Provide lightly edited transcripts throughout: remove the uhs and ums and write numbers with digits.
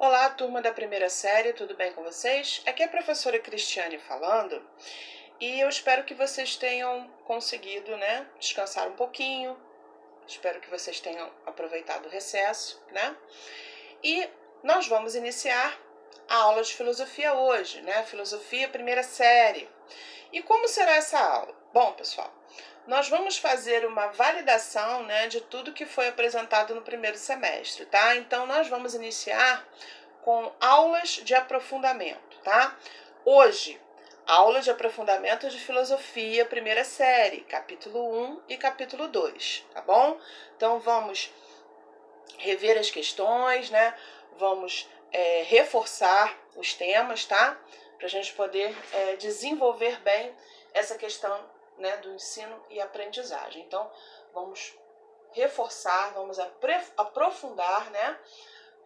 Olá, turma da primeira série, tudo bem com vocês? Aqui é a professora Cristiane falando e eu espero que vocês tenham conseguido, descansar um pouquinho. Espero que vocês tenham aproveitado o recesso, E nós vamos iniciar a aula de filosofia hoje, Filosofia primeira série. E como será essa aula? Bom, pessoal, nós vamos fazer uma validação, de tudo que foi apresentado no primeiro semestre, tá? Então, nós vamos iniciar com aulas de aprofundamento, tá? Hoje, aula de aprofundamento de filosofia, primeira série, capítulo 1 e capítulo 2, tá bom? Então, vamos rever as questões, Vamos reforçar os temas, tá? Para a gente poder desenvolver bem essa questão, do ensino e aprendizagem. Então, vamos reforçar, vamos aprofundar,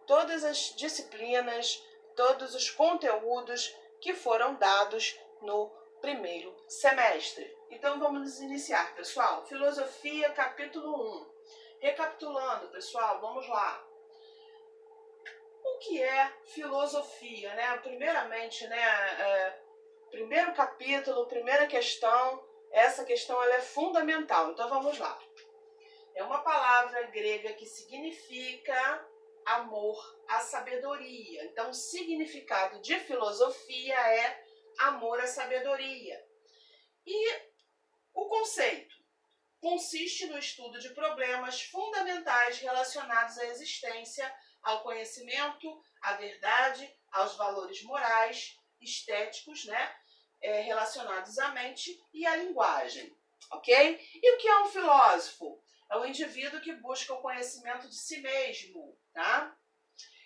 todas as disciplinas, todos os conteúdos que foram dados no primeiro semestre. Então, vamos iniciar, pessoal. Filosofia, capítulo 1. Recapitulando, pessoal, vamos lá. O que é filosofia, Primeiramente, primeiro capítulo, primeira questão, essa questão ela é fundamental. Então, vamos lá. É uma palavra grega que significa amor à sabedoria. Então, o significado de filosofia é amor à sabedoria. E o conceito consiste no estudo de problemas fundamentais relacionados à existência, ao conhecimento, à verdade, aos valores morais, estéticos, relacionados à mente e à linguagem, ok? E o que é um filósofo? É o indivíduo que busca o conhecimento de si mesmo, tá?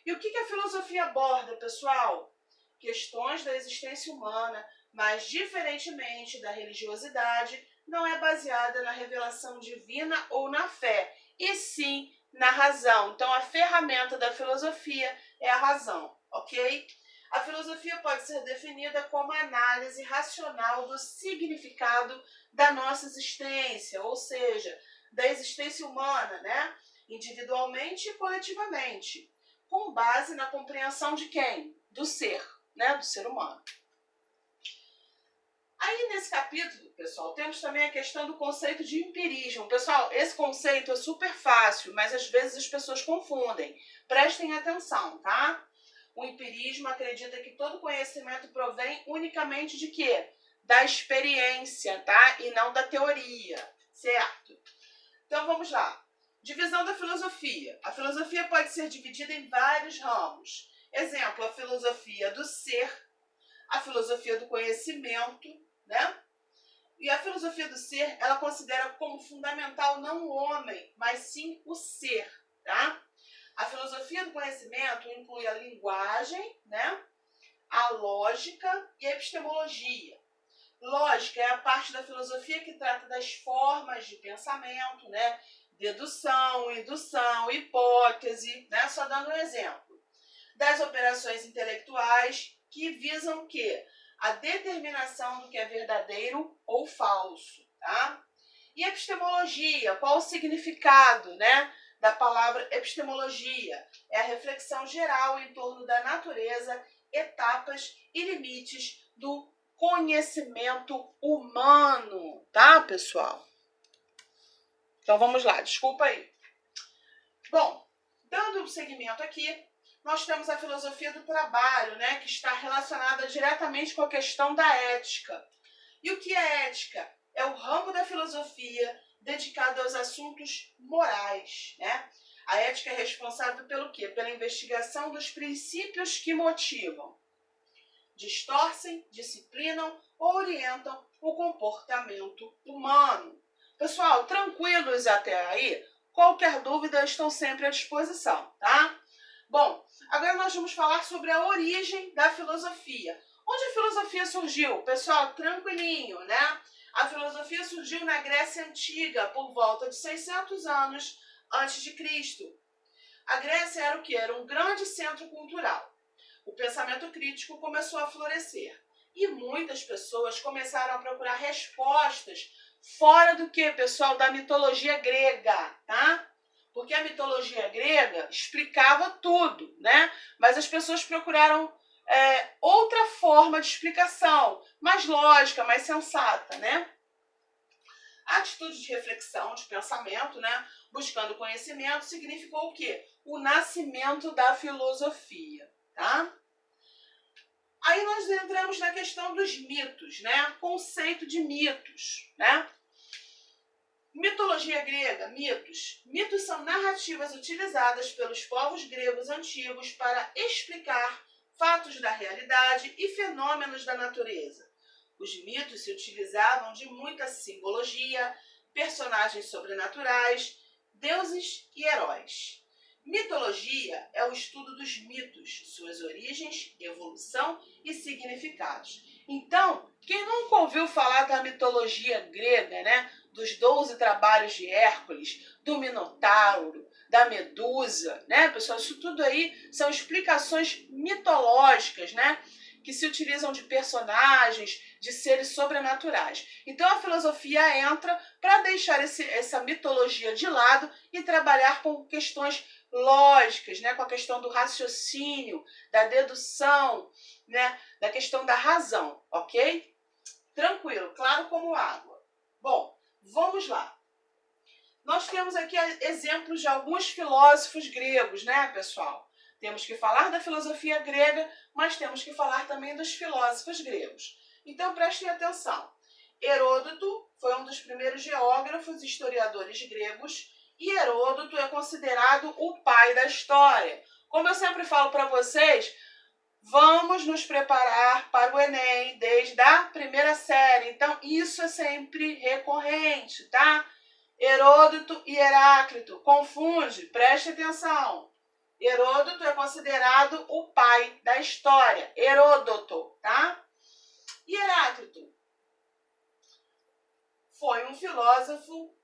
E o que a filosofia aborda, pessoal? Questões da existência humana, mas diferentemente da religiosidade, não é baseada na revelação divina ou na fé, e sim na razão. Então, a ferramenta da filosofia é a razão, ok? A filosofia pode ser definida como a análise racional do significado da nossa existência, ou seja, da existência humana, individualmente e coletivamente, com base na compreensão de quem? Do ser, do ser humano. Aí, nesse capítulo, pessoal, temos também a questão do conceito de empirismo. Pessoal, esse conceito é super fácil, mas às vezes as pessoas confundem. Prestem atenção, tá? O empirismo acredita que todo conhecimento provém unicamente de quê? Da experiência, tá? E não da teoria, certo? Então, vamos lá. Divisão da filosofia. A filosofia pode ser dividida em vários ramos. Exemplo, a filosofia do ser, a filosofia do conhecimento, E a filosofia do ser, ela considera como fundamental não o homem, mas sim o ser, tá? A filosofia do conhecimento inclui a linguagem, a lógica e a epistemologia. Lógica é a parte da filosofia que trata das formas de pensamento, dedução, indução, hipótese, Só dando um exemplo. Das operações intelectuais que visam o quê? A determinação do que é verdadeiro ou falso, tá? E epistemologia, qual o significado, da palavra epistemologia? É a reflexão geral em torno da natureza, etapas e limites do conhecimento humano, tá, pessoal? Então, vamos lá, desculpa aí. Bom, dando um segmento aqui, nós temos a filosofia do trabalho, que está relacionada diretamente com a questão da ética. E o que é ética? É o ramo da filosofia dedicado aos assuntos morais, A ética é responsável pelo quê? Pela investigação dos princípios que motivam, distorcem, disciplinam ou orientam o comportamento humano. Pessoal, tranquilos até aí? Qualquer dúvida, estou sempre à disposição, tá? Bom, agora nós vamos falar sobre a origem da filosofia. Onde a filosofia surgiu? Pessoal, tranquilinho, A filosofia surgiu na Grécia Antiga, por volta de 600 anos antes de Cristo. A Grécia era o quê? Era um grande centro cultural. O pensamento crítico começou a florescer. E muitas pessoas começaram a procurar respostas fora do que, pessoal? Da mitologia grega, tá? porque a mitologia grega explicava tudo, né? Mas as pessoas procuraram outra forma de explicação, mais lógica, mais sensata, né? A atitude de reflexão, de pensamento, né, buscando conhecimento, significou o quê? O nascimento da filosofia, tá? Aí nós entramos na questão dos mitos, né? Conceito de mitos, né? Mitologia grega, mitos. Mitos são narrativas utilizadas pelos povos gregos antigos para explicar fatos da realidade e fenômenos da natureza. Os mitos se utilizavam de muita simbologia, personagens sobrenaturais, deuses e heróis. Mitologia é o estudo dos mitos, suas origens, evolução e significados. Então, quem nunca ouviu falar da mitologia grega, né? Dos 12 trabalhos de Hércules, do Minotauro, da Medusa, né, pessoal? Isso tudo aí são explicações mitológicas, né? Que se utilizam de personagens, de seres sobrenaturais. Então a filosofia entra para deixar essa mitologia de lado e trabalhar com questões lógicas, né? Com a questão do raciocínio, da dedução, né? Da questão da razão, ok? Tranquilo, claro como água. Bom, vamos lá. Nós temos aqui exemplos de alguns filósofos gregos, né, pessoal? Temos que falar da filosofia grega, mas temos que falar também dos filósofos gregos. Então, prestem atenção. Heródoto foi um dos primeiros geógrafos e historiadores gregos, e Heródoto é considerado o pai da história. Como eu sempre falo para vocês, vamos nos preparar para o Enem desde a primeira série. Então, isso é sempre recorrente, tá? Heródoto e Heráclito. Confunde? Preste atenção. Heródoto é considerado o pai da história. Heródoto, tá? E Heráclito foi um filósofo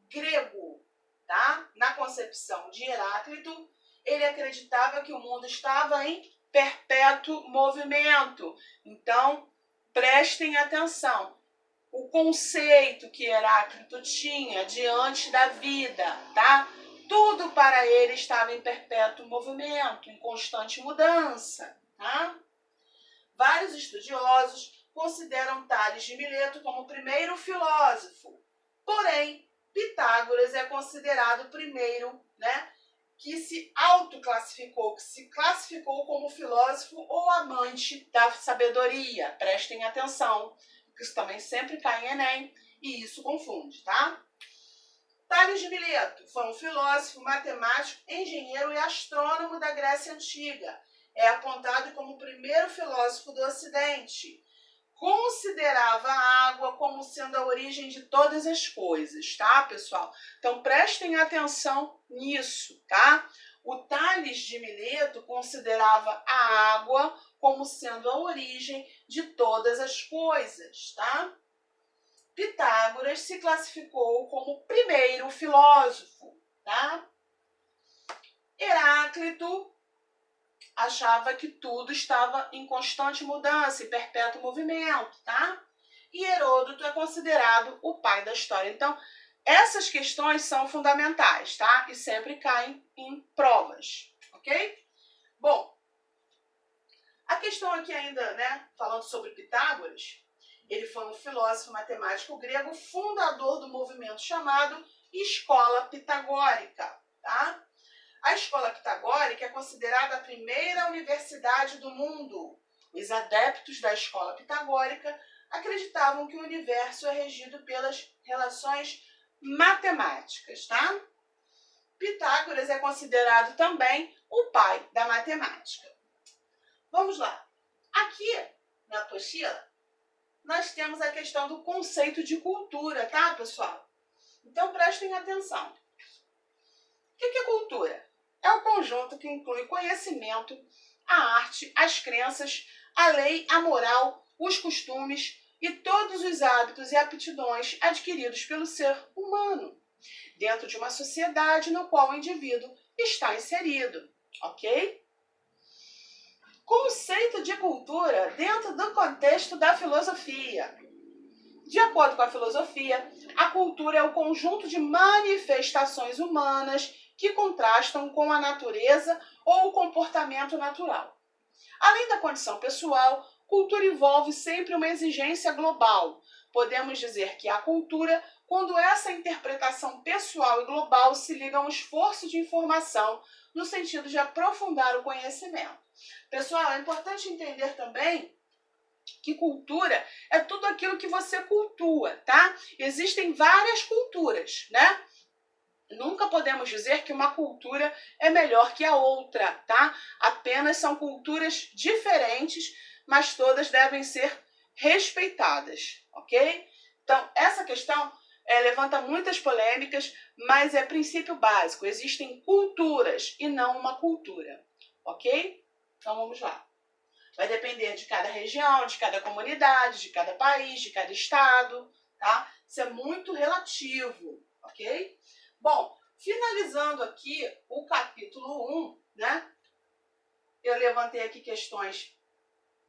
grego, tá? Na concepção de Heráclito, ele acreditava que o mundo estava em perpétuo movimento. Então, prestem atenção. O conceito que Heráclito tinha diante da vida, tá? Tudo para ele estava em perpétuo movimento, em constante mudança, tá? Vários estudiosos consideram Tales de Mileto como o primeiro filósofo. Porém, Pitágoras é considerado o primeiro, né, que se autoclassificou, que se classificou como filósofo ou amante da sabedoria. Prestem atenção, porque isso também sempre cai em Enem e isso confunde, tá? Tales de Mileto foi um filósofo, matemático, engenheiro e astrônomo da Grécia Antiga. É apontado como o primeiro filósofo do Ocidente. Considerava a água como sendo a origem de todas as coisas, tá, pessoal? Então, prestem atenção nisso, tá? O Tales de Mileto considerava a água como sendo a origem de todas as coisas, tá? Pitágoras se classificou como o primeiro filósofo, tá? Heráclito achava que tudo estava em constante mudança e perpétuo movimento, tá? E Heródoto é considerado o pai da história. Então, essas questões são fundamentais, tá? E sempre caem em provas, ok? Bom, a questão aqui ainda, né, falando sobre Pitágoras, ele foi um filósofo matemático grego, fundador do movimento chamado Escola Pitagórica, tá? A escola pitagórica é considerada a primeira universidade do mundo. Os adeptos da escola pitagórica acreditavam que o universo é regido pelas relações matemáticas, tá? Pitágoras é considerado também o pai da matemática. Vamos lá. Aqui, na apostila, nós temos a questão do conceito de cultura, tá, pessoal? Então, prestem atenção. O que é cultura? É o conjunto que inclui conhecimento, a arte, as crenças, a lei, a moral, os costumes e todos os hábitos e aptidões adquiridos pelo ser humano, dentro de uma sociedade no qual o indivíduo está inserido, ok? Conceito de cultura dentro do contexto da filosofia. De acordo com a filosofia, a cultura é o conjunto de manifestações humanas que contrastam com a natureza ou o comportamento natural. Além da condição pessoal, cultura envolve sempre uma exigência global. Podemos dizer que há cultura quando essa interpretação pessoal e global se liga a um esforço de informação no sentido de aprofundar o conhecimento. Pessoal, é importante entender também que cultura é tudo aquilo que você cultua, tá? Existem várias culturas, né? Nunca podemos dizer que uma cultura é melhor que a outra, tá? Apenas são culturas diferentes, mas todas devem ser respeitadas, ok? Então, essa questão levanta muitas polêmicas, mas é princípio básico. Existem culturas e não uma cultura, ok? Então, vamos lá. Vai depender de cada região, de cada comunidade, de cada país, de cada estado, tá? Isso é muito relativo, ok? Bom, finalizando aqui o capítulo 1, né? Eu levantei aqui questões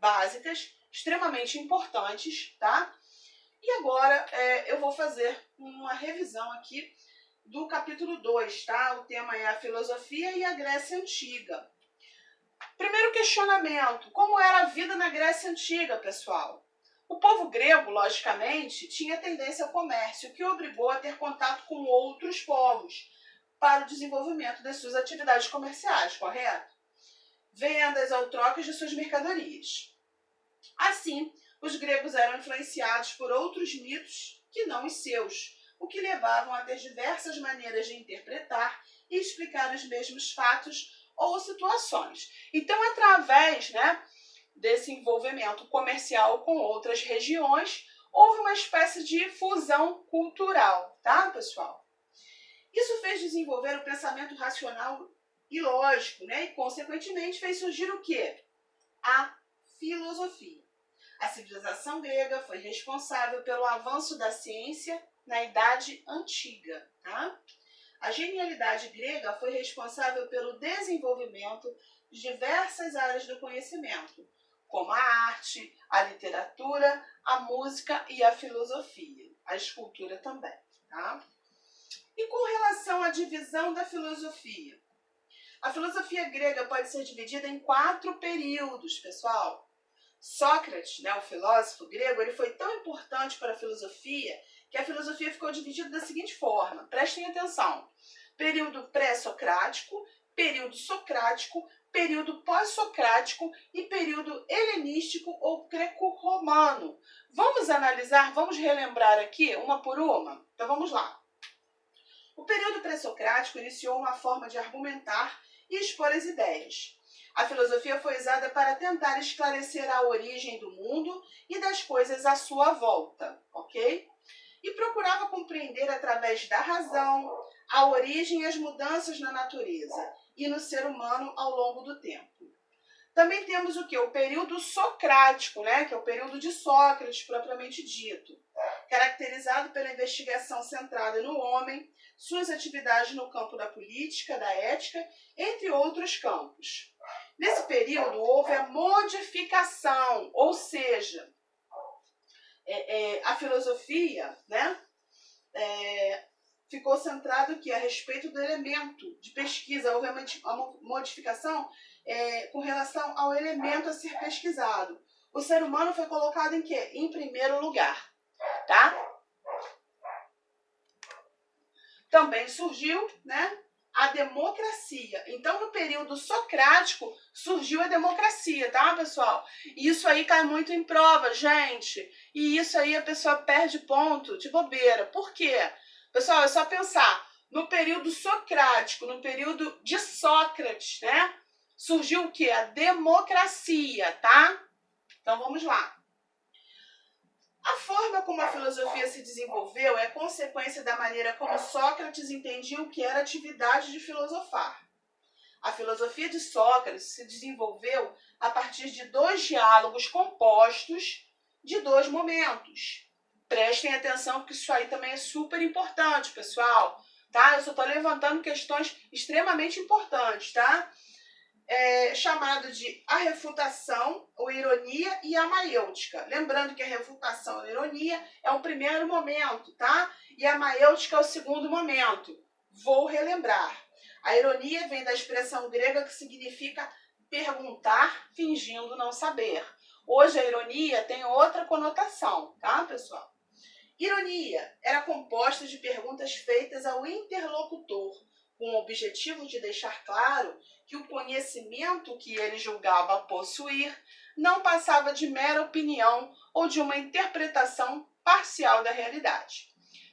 básicas, extremamente importantes, tá? E agora eu vou fazer uma revisão aqui do capítulo 2, tá? O tema é a filosofia e a Grécia Antiga. Primeiro questionamento, como era a vida na Grécia Antiga, pessoal? O povo grego, logicamente, tinha tendência ao comércio, o que o obrigou a ter contato com outros povos para o desenvolvimento das suas atividades comerciais, correto? Vendas ou trocas de suas mercadorias. Assim, os gregos eram influenciados por outros mitos que não os seus, o que levavam a ter diversas maneiras de interpretar e explicar os mesmos fatos ou situações. Então, através, né, desse envolvimento comercial com outras regiões, houve uma espécie de fusão cultural, tá, pessoal? Isso fez desenvolver o pensamento racional e lógico, né, e, consequentemente, fez surgir o quê? A filosofia. A civilização grega foi responsável pelo avanço da ciência na Idade Antiga, tá? A genialidade grega foi responsável pelo desenvolvimento de diversas áreas do conhecimento, como a arte, a literatura, a música e a filosofia, a escultura também, tá? E com relação à divisão da filosofia? A filosofia grega pode ser dividida em 4 períodos, pessoal. Sócrates, né, o filósofo grego, ele foi tão importante para a filosofia que a filosofia ficou dividida da seguinte forma. Prestem atenção. Período pré-socrático, período socrático, período pós-socrático e período helenístico ou greco-romano. Vamos analisar, vamos relembrar aqui uma por uma? Então vamos lá. O período pré-socrático iniciou uma forma de argumentar e expor as ideias. A filosofia foi usada para tentar esclarecer a origem do mundo e das coisas à sua volta, ok? E procurava compreender através da razão a origem e as mudanças na natureza e no ser humano ao longo do tempo. Também temos o quê? O período socrático, né? Que é o período de Sócrates, propriamente dito, caracterizado pela investigação centrada no homem, suas atividades no campo da política, da ética, entre outros campos. Nesse período houve a modificação, ou seja, a filosofia, né, ficou centrado aqui a respeito do elemento de pesquisa. Houve uma modificação com relação ao elemento a ser pesquisado. O ser humano foi colocado em quê? Em primeiro lugar, tá? Também surgiu, né, a democracia. Então, no período socrático, surgiu a democracia, tá, pessoal? E isso aí cai muito em prova, gente. E isso aí a pessoa perde ponto de bobeira. Por quê? Pessoal, é só pensar. No período socrático, no período de Sócrates, né? Surgiu o quê? A democracia, tá? Então, vamos lá. A forma como a filosofia se desenvolveu é consequência da maneira como Sócrates entendia o que era atividade de filosofar. A filosofia de Sócrates se desenvolveu a partir de 2 diálogos compostos de 2 momentos. Prestem atenção porque isso aí também é super importante, pessoal. Tá? Eu só estou levantando questões extremamente importantes, tá? chamado de a refutação, ou ironia, e a maiêutica. Lembrando que a refutação ou ironia é o primeiro momento, tá? E a maiêutica é o segundo momento. Vou relembrar. A ironia vem da expressão grega que significa perguntar fingindo não saber. Hoje a ironia tem outra conotação, tá, pessoal? Ironia era composta de perguntas feitas ao interlocutor, com o objetivo de deixar claro que o conhecimento que ele julgava possuir não passava de mera opinião ou de uma interpretação parcial da realidade.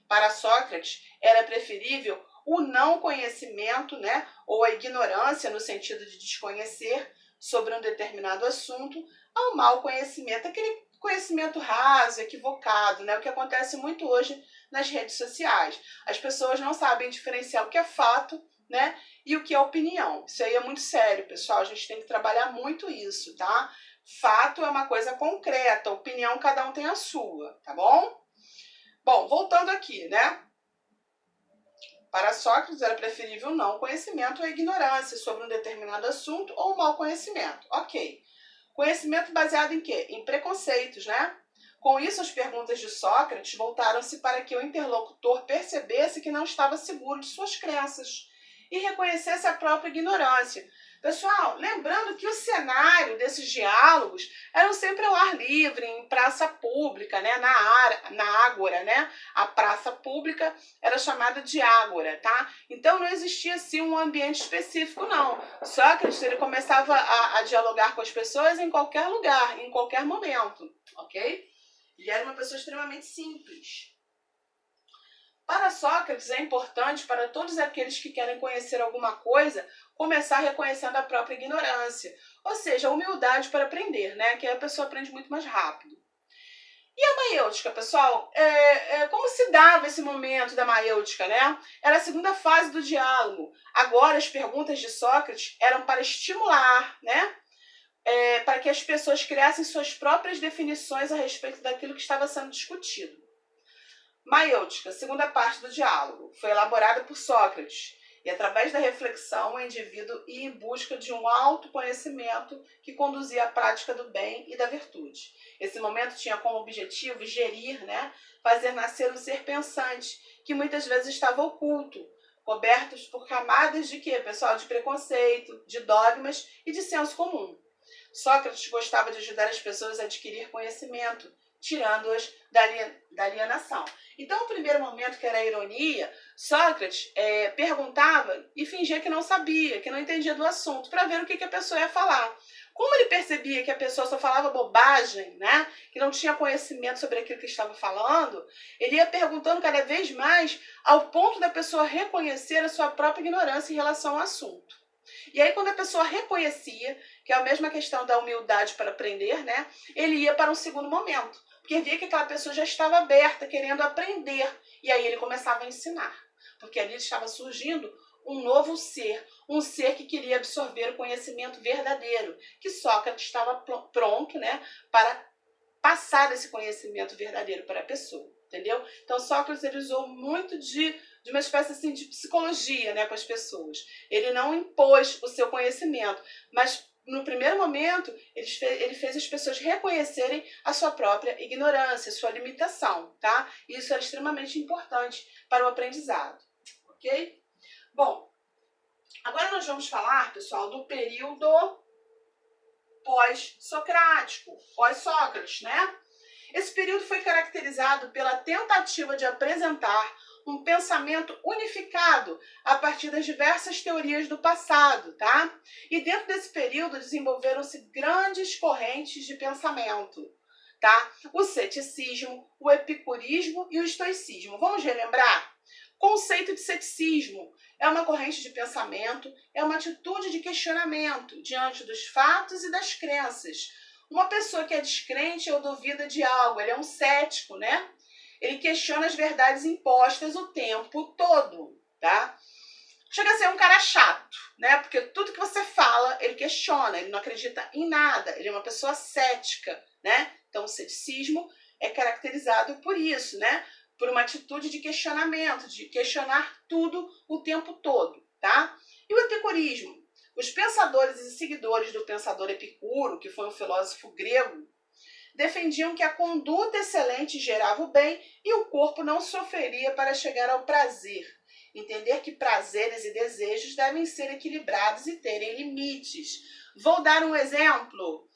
Para Sócrates, era preferível o não conhecimento, né, ou a ignorância no sentido de desconhecer sobre um determinado assunto, ao mau conhecimento, aquele conhecimento raso, equivocado, né, o que acontece muito hoje nas redes sociais. As pessoas não sabem diferenciar o que é fato, né, e o que é opinião. Isso aí é muito sério, pessoal. A gente tem que trabalhar muito isso, tá? Fato é uma coisa concreta, opinião cada um tem a sua, tá bom? Bom, voltando aqui, né? Para Sócrates era preferível o não conhecimento ou a ignorância sobre um determinado assunto ou o mau conhecimento. Ok. Conhecimento baseado em quê? Em preconceitos, né? Com isso, as perguntas de Sócrates voltaram-se para que o interlocutor percebesse que não estava seguro de suas crenças e reconhecesse a própria ignorância. Pessoal, lembrando que o cenário desses diálogos eram sempre ao ar livre, em praça pública, né? Na ágora, né? A praça pública era chamada de ágora, tá? Então não existia assim um ambiente específico, não. Sócrates ele começava a dialogar com as pessoas em qualquer lugar, em qualquer momento, ok? Ele era uma pessoa extremamente simples. Para Sócrates, é importante para todos aqueles que querem conhecer alguma coisa começar reconhecendo a própria ignorância, ou seja, a humildade para aprender, né? Que aí a pessoa aprende muito mais rápido. E a maiêutica, pessoal, como se dava esse momento da maiêutica, né? Era a segunda fase do diálogo. Agora, as perguntas de Sócrates eram para estimular, né? Para que as pessoas criassem suas próprias definições a respeito daquilo que estava sendo discutido. Maiêutica, segunda parte do diálogo, foi elaborada por Sócrates e, através da reflexão, o indivíduo ia em busca de um autoconhecimento que conduzia à prática do bem e da virtude. Esse momento tinha como objetivo gerir, né, fazer nascer um ser pensante, que muitas vezes estava oculto, cobertos por camadas de quê, pessoal? De preconceito, de dogmas e de senso comum. Sócrates gostava de ajudar as pessoas a adquirir conhecimento, tirando-as da alienação. Então, no primeiro momento, que era a ironia, Sócrates perguntava e fingia que não sabia, que não entendia do assunto, para ver o que a pessoa ia falar. Como ele percebia que a pessoa só falava bobagem, né, que não tinha conhecimento sobre aquilo que estava falando, ele ia perguntando cada vez mais ao ponto da pessoa reconhecer a sua própria ignorância em relação ao assunto. E aí, quando a pessoa reconhecia, que é a mesma questão da humildade para aprender, né, ele ia para um segundo momento, porque via que aquela pessoa já estava aberta, querendo aprender, e aí ele começava a ensinar, porque ali estava surgindo um novo ser, um ser que queria absorver o conhecimento verdadeiro, que Sócrates estava pronto, né, para passar esse conhecimento verdadeiro para a pessoa, entendeu? Então Sócrates ele usou muito de uma espécie assim, de psicologia, né, com as pessoas. Ele não impôs o seu conhecimento, mas no primeiro momento ele fez as pessoas reconhecerem a sua própria ignorância, sua limitação, tá? E isso era extremamente importante para o aprendizado, ok? Bom, agora nós vamos falar, pessoal, do período pós-socrático, pós-Sócrates, né? Esse período foi caracterizado pela tentativa de apresentar um pensamento unificado a partir das diversas teorias do passado, tá? E dentro desse período desenvolveram-se grandes correntes de pensamento, tá? O ceticismo, o epicurismo e o estoicismo. Vamos relembrar? Conceito de ceticismo é uma corrente de pensamento, é uma atitude de questionamento diante dos fatos e das crenças. Uma pessoa que é descrente ou duvida de algo, ele é um cético, né? Ele questiona as verdades impostas o tempo todo, tá? Chega a ser um cara chato, né? Porque tudo que você fala, ele questiona, ele não acredita em nada, ele é uma pessoa cética, né? Então, o ceticismo é caracterizado por isso, né? Por uma atitude de questionamento, de questionar tudo o tempo todo, tá? E o epicurismo? Os pensadores e seguidores do pensador Epicuro, que foi um filósofo grego, defendiam que a conduta excelente gerava o bem e o corpo não sofreria para chegar ao prazer. Entender que prazeres e desejos devem ser equilibrados e terem limites. Vou dar um exemplo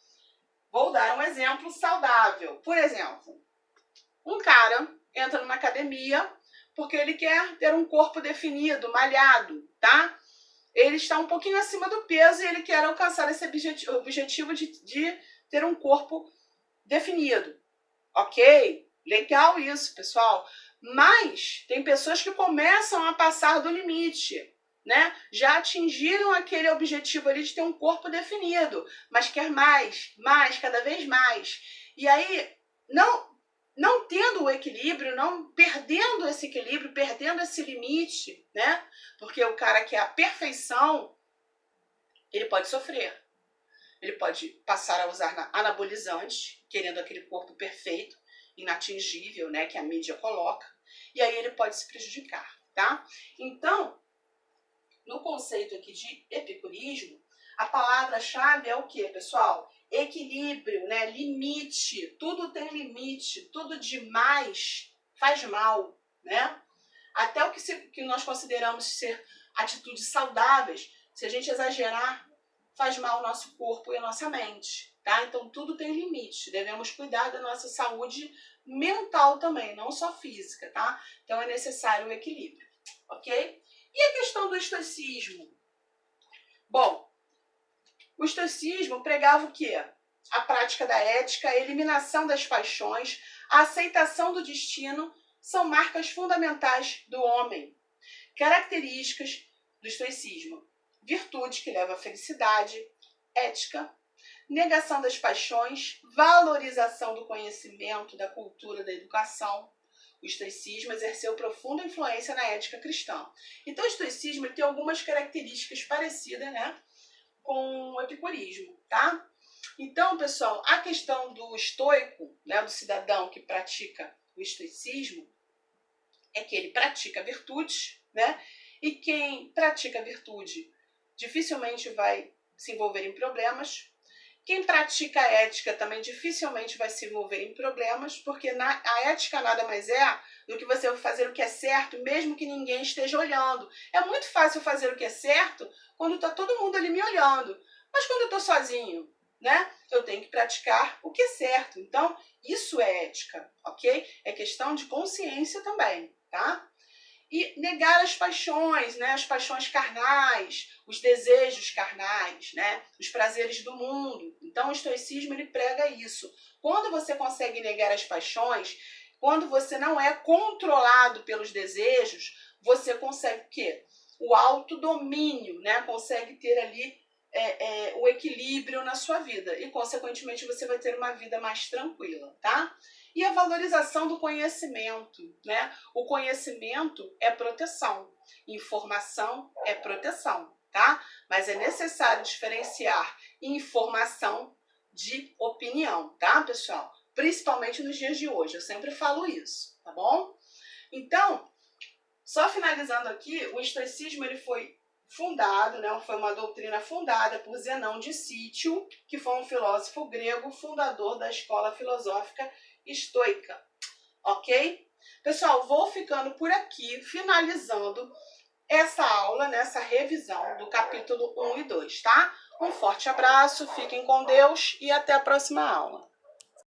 saudável. Por exemplo, um cara entra numa academia porque ele quer ter um corpo definido, malhado, tá? Ele está um pouquinho acima do peso e ele quer alcançar esse objetivo de ter um corpo definido. Ok? Legal isso, pessoal. Mas tem pessoas que começam a passar do limite, né? Já atingiram aquele objetivo ali de ter um corpo definido, mas quer mais, cada vez mais. E aí, não tendo o equilíbrio, não perdendo esse equilíbrio, perdendo esse limite, né? Porque o cara que é a perfeição, ele pode sofrer. Ele pode passar a usar anabolizantes, querendo aquele corpo perfeito, inatingível, né, que a mídia coloca, e aí ele pode se prejudicar, tá? Então, no conceito aqui de epicurismo, a palavra-chave é o quê, pessoal? Equilíbrio, né? Limite. Tudo tem limite, tudo demais faz mal, né? Até o que nós consideramos ser atitudes saudáveis, se a gente exagerar, faz mal ao nosso corpo e à nossa mente, tá? Então tudo tem limite, devemos cuidar da nossa saúde mental também, não só física, tá? Então é necessário o equilíbrio, ok? E a questão do estoicismo? Bom, o estoicismo pregava o quê? A prática da ética, a eliminação das paixões, a aceitação do destino são marcas fundamentais do homem. Características do estoicismo: virtude que leva à felicidade, ética, negação das paixões, valorização do conhecimento, da cultura, da educação. O estoicismo exerceu profunda influência na ética cristã. Então o estoicismo tem algumas características parecidas, né, com o epicurismo, tá? Então, pessoal, a questão do estoico, né, do cidadão que pratica o estoicismo, é que ele pratica virtudes, né? E quem pratica virtude dificilmente vai se envolver em problemas. Quem pratica a ética também dificilmente vai se envolver em problemas, porque a ética nada mais é do que você fazer o que é certo, mesmo que ninguém esteja olhando. É muito fácil fazer o que é certo quando está todo mundo ali me olhando. Mas quando eu estou sozinho, né, eu tenho que praticar o que é certo. Então, isso é ética, ok? É questão de consciência também, tá? E negar as paixões, né? As paixões carnais, os desejos carnais, né? Os prazeres do mundo. Então, o estoicismo ele prega isso. Quando você consegue negar as paixões, quando você não é controlado pelos desejos, você consegue o quê? O autodomínio, né? Consegue ter ali o equilíbrio na sua vida. E, consequentemente, você vai ter uma vida mais tranquila, tá? E a valorização do conhecimento, né? O conhecimento é proteção, informação é proteção, tá? Mas é necessário diferenciar informação de opinião, tá, pessoal? Principalmente nos dias de hoje, eu sempre falo isso, tá bom? Então, só finalizando aqui, o estoicismo ele foi fundado, né? Foi uma doutrina fundada por Zenão de Cítio, que foi um filósofo grego, fundador da escola filosófica estoica, ok? Pessoal, vou ficando por aqui, finalizando essa aula, nessa revisão do capítulo 1 e 2, tá? Um forte abraço, fiquem com Deus e até a próxima aula.